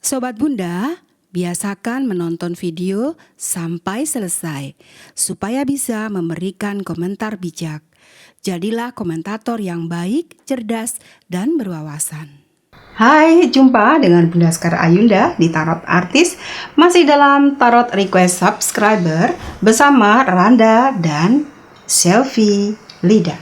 Sobat Bunda, biasakan menonton video sampai selesai supaya bisa memberikan komentar bijak. Jadilah komentator yang baik, cerdas, dan berwawasan. Hai, jumpa dengan Bunda Sekar Ayunda di Tarot Artis, masih dalam Tarot Request Subscriber bersama Randa dan Selfie Lida.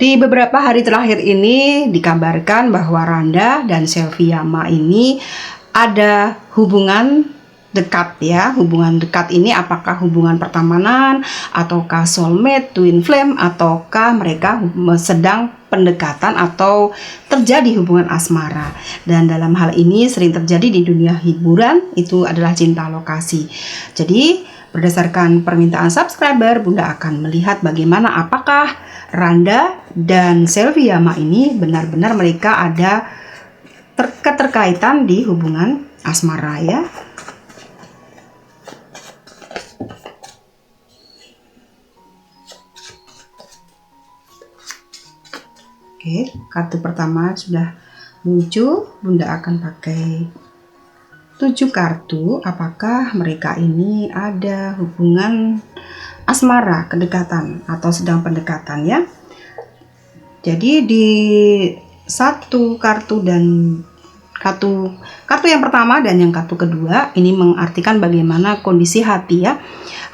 Di beberapa hari terakhir ini dikabarkan bahwa Randa dan Selfie Yama ini ada hubungan dekat ya. Hubungan dekat ini apakah hubungan pertemanan, ataukah soulmate, twin flame, ataukah mereka sedang pendekatan atau terjadi hubungan asmara. Dan dalam hal ini sering terjadi di dunia hiburan, itu adalah cinta lokasi. Jadi berdasarkan permintaan subscriber, Bunda akan melihat bagaimana apakah Randa dan Selfie Yama ini benar-benar mereka ada keterkaitan di hubungan asmara ya. Oke, kartu pertama sudah muncul. Bunda akan pakai 7 kartu. Apakah mereka ini ada hubungan asmara, kedekatan, atau sedang pendekatan ya. Jadi di satu kartu dan kartu yang pertama dan yang kartu kedua ini mengartikan bagaimana kondisi hati ya.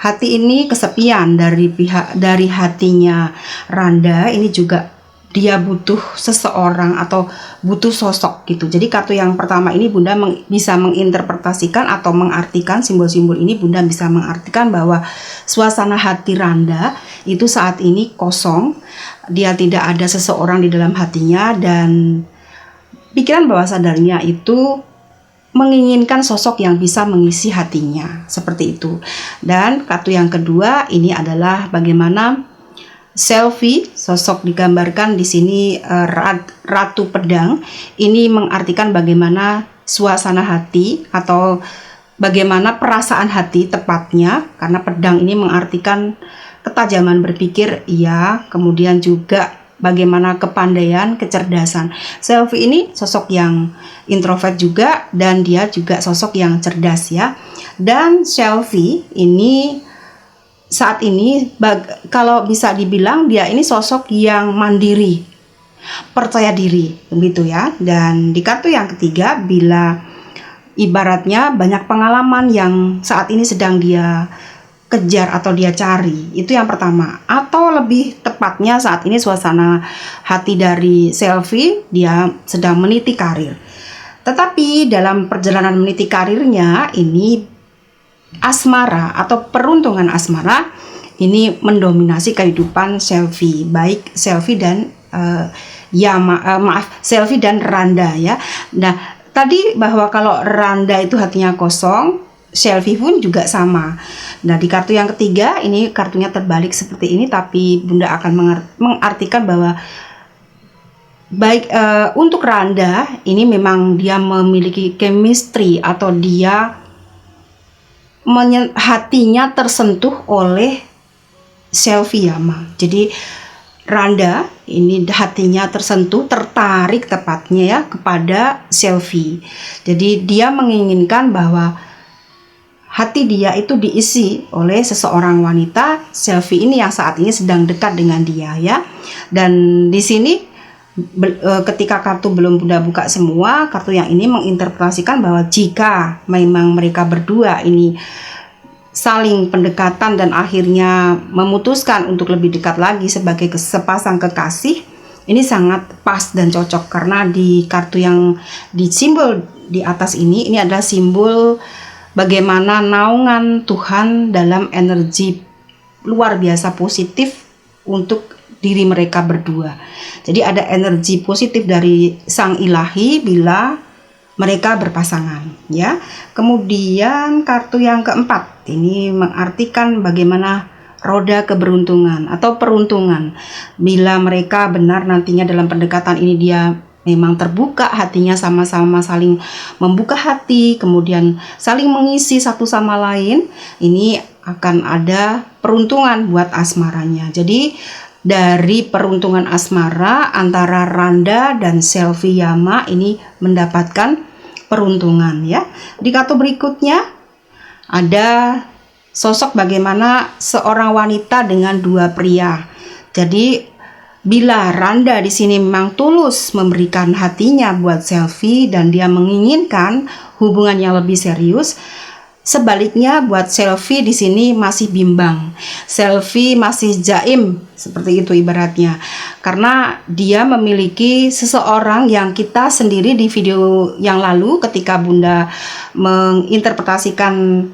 Hati ini kesepian dari hatinya Randa, ini juga dia butuh seseorang atau butuh sosok gitu. Jadi kartu yang pertama ini Bunda bisa menginterpretasikan atau mengartikan simbol-simbol ini. Bunda bisa mengartikan bahwa suasana hati Randa itu saat ini kosong. Dia tidak ada seseorang di dalam hatinya dan pikiran bawah sadarnya itu menginginkan sosok yang bisa mengisi hatinya. Seperti itu. Dan kartu yang kedua ini adalah bagaimana Selfie, sosok digambarkan di sini Ratu Pedang. Ini mengartikan bagaimana suasana hati atau bagaimana perasaan hati tepatnya, karena pedang ini mengartikan ketajaman berpikir ya, kemudian juga bagaimana kepandaian, kecerdasan. Selfie ini sosok yang introvert juga dan dia juga sosok yang cerdas ya. Dan Selfie ini saat ini kalau bisa dibilang dia ini sosok yang mandiri, percaya diri begitu ya. Dan di kartu yang ketiga, bila ibaratnya banyak pengalaman yang saat ini sedang dia kejar atau dia cari, itu yang pertama. Atau lebih tepatnya saat ini suasana hati dari Selfie, dia sedang meniti karir. Tetapi dalam perjalanan meniti karirnya ini asmara atau peruntungan asmara ini mendominasi kehidupan Selfie, baik Selfie dan Selfie dan Randa ya. Nah, tadi bahwa kalau Randa itu hatinya kosong, Selfie pun juga sama. Nah, di kartu yang ketiga ini kartunya terbalik seperti ini, tapi Bunda akan mengartikan bahwa baik untuk Randa ini memang dia memiliki chemistry atau dia hatinya tersentuh oleh Selfie Yama. Jadi Randa ini hatinya tersentuh, tertarik tepatnya ya kepada Selfie. Jadi dia menginginkan bahwa hati dia itu diisi oleh seseorang wanita. Selfie ini yang saat ini sedang dekat dengan dia ya. Dan di sini ketika kartu belum Bunda buka semua, kartu yang ini menginterpretasikan bahwa jika memang mereka berdua ini saling pendekatan dan akhirnya memutuskan untuk lebih dekat lagi sebagai sepasang kekasih, ini sangat pas dan cocok. Karena di kartu yang di simbol di atas ini adalah simbol bagaimana naungan Tuhan dalam energi luar biasa positif untuk diri mereka berdua. Jadi ada energi positif dari Sang Ilahi bila mereka berpasangan ya. Kemudian kartu yang keempat ini mengartikan bagaimana roda keberuntungan atau peruntungan. Bila mereka benar nantinya dalam pendekatan ini dia memang terbuka hatinya, sama-sama saling membuka hati, kemudian saling mengisi satu sama lain, ini akan ada peruntungan buat asmaranya. Jadi dari peruntungan asmara antara Randa dan Selvi-Yama ini mendapatkan peruntungan ya. Di kartu berikutnya ada sosok bagaimana seorang wanita dengan dua pria. Jadi bila Randa di sini memang tulus memberikan hatinya buat Selvi dan dia menginginkan hubungan yang lebih serius, sebaliknya buat Selvi di sini masih bimbang. Selvi masih jaim seperti itu ibaratnya. Karena dia memiliki seseorang yang kita sendiri di video yang lalu ketika Bunda menginterpretasikan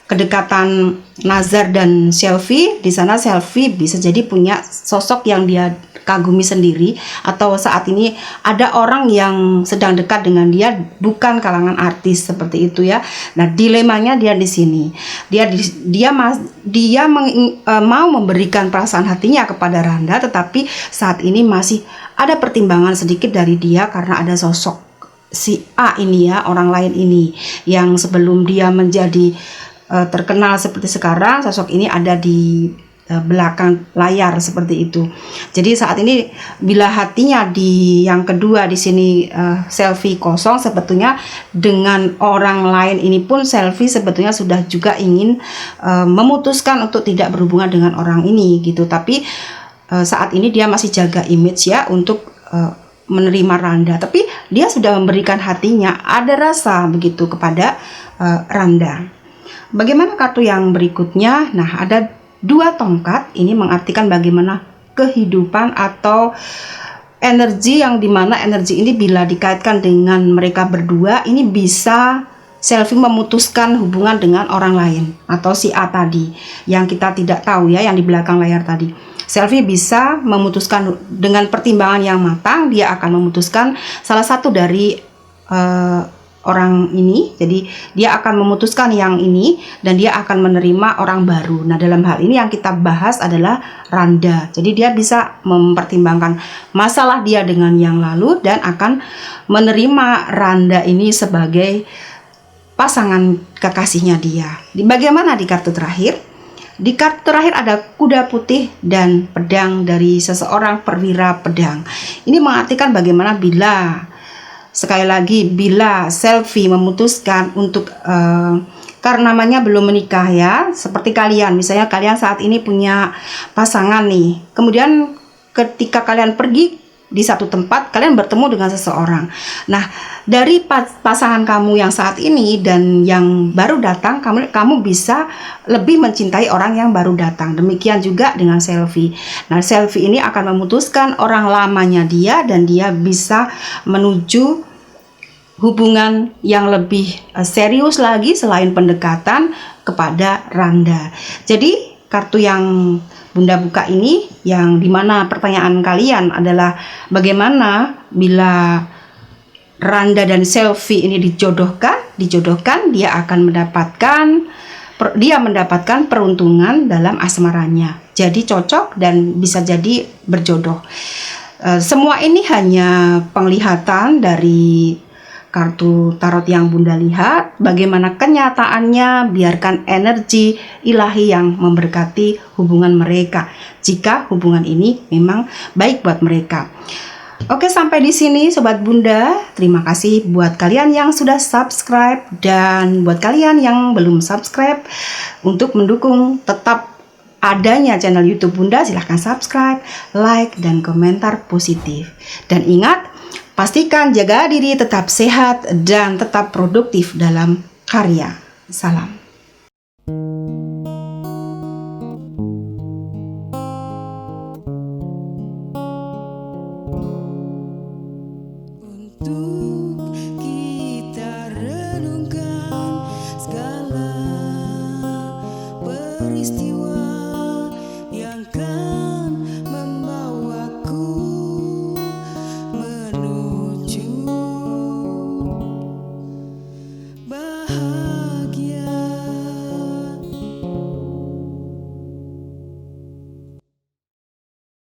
kedekatan Nazar dan Selvi, di sana Selvi bisa jadi punya sosok yang dia kagumi sendiri, atau saat ini ada orang yang sedang dekat dengan dia bukan kalangan artis seperti itu ya. Nah, dilemanya dia di sini. Dia mau memberikan perasaan hatinya kepada Randa, tetapi saat ini masih ada pertimbangan sedikit dari dia karena ada sosok si A ini ya, orang lain ini yang sebelum dia menjadi terkenal seperti sekarang, sosok ini ada di belakang layar seperti itu. Jadi saat ini bila hatinya di yang kedua di sini Selvi kosong, sebetulnya dengan orang lain ini pun Selvi sebetulnya sudah juga ingin memutuskan untuk tidak berhubungan dengan orang ini gitu. Tapi saat ini dia masih jaga image ya untuk menerima Randa. Tapi dia sudah memberikan hatinya, ada rasa begitu kepada Randa. Bagaimana kartu yang berikutnya? Nah, ada dua tongkat, ini mengartikan bagaimana kehidupan atau energi yang dimana energi ini bila dikaitkan dengan mereka berdua, ini bisa Selvi memutuskan hubungan dengan orang lain atau si A tadi yang kita tidak tahu ya, yang di belakang layar tadi. Selvi bisa memutuskan dengan pertimbangan yang matang, dia akan memutuskan salah satu dari orang ini. Jadi dia akan memutuskan yang ini dan dia akan menerima orang baru. Nah, dalam hal ini yang kita bahas adalah Randa. Jadi dia bisa mempertimbangkan masalah dia dengan yang lalu dan akan menerima Randa ini sebagai pasangan kekasihnya dia. Bagaimana di kartu terakhir? Di kartu terakhir ada kuda putih dan pedang dari seseorang perwira pedang. Ini mengartikan bagaimana bila, sekali lagi, bila Selvi memutuskan untuk karena namanya belum menikah ya, seperti kalian, misalnya kalian saat ini punya pasangan nih, kemudian ketika kalian pergi di satu tempat, kalian bertemu dengan seseorang. Nah, dari pasangan kamu yang saat ini dan yang baru datang, kamu bisa lebih mencintai orang yang baru datang. Demikian juga dengan Selvi. Nah, Selvi ini akan memutuskan orang lamanya dia dan dia bisa menuju hubungan yang lebih serius lagi selain pendekatan kepada Randa. Jadi kartu yang Bunda buka ini yang dimana pertanyaan kalian adalah bagaimana bila Randa dan Selvi ini dijodohkan, dia akan mendapatkan peruntungan dalam asmaranya. Jadi cocok dan bisa jadi berjodoh. Semua ini hanya penglihatan dari kartu tarot yang Bunda lihat. Bagaimana kenyataannya, biarkan energi ilahi yang memberkati hubungan mereka jika hubungan ini memang baik buat mereka. Oke, sampai di sini Sobat Bunda. Terima kasih buat kalian yang sudah subscribe dan buat kalian yang belum subscribe, untuk mendukung tetap adanya channel YouTube Bunda, silahkan subscribe, like, dan komentar positif. Dan ingat, pastikan jaga diri, tetap sehat, dan tetap produktif dalam karya. Salam. Untuk kita renungkan segala peristiwa yang kan membawaku menuju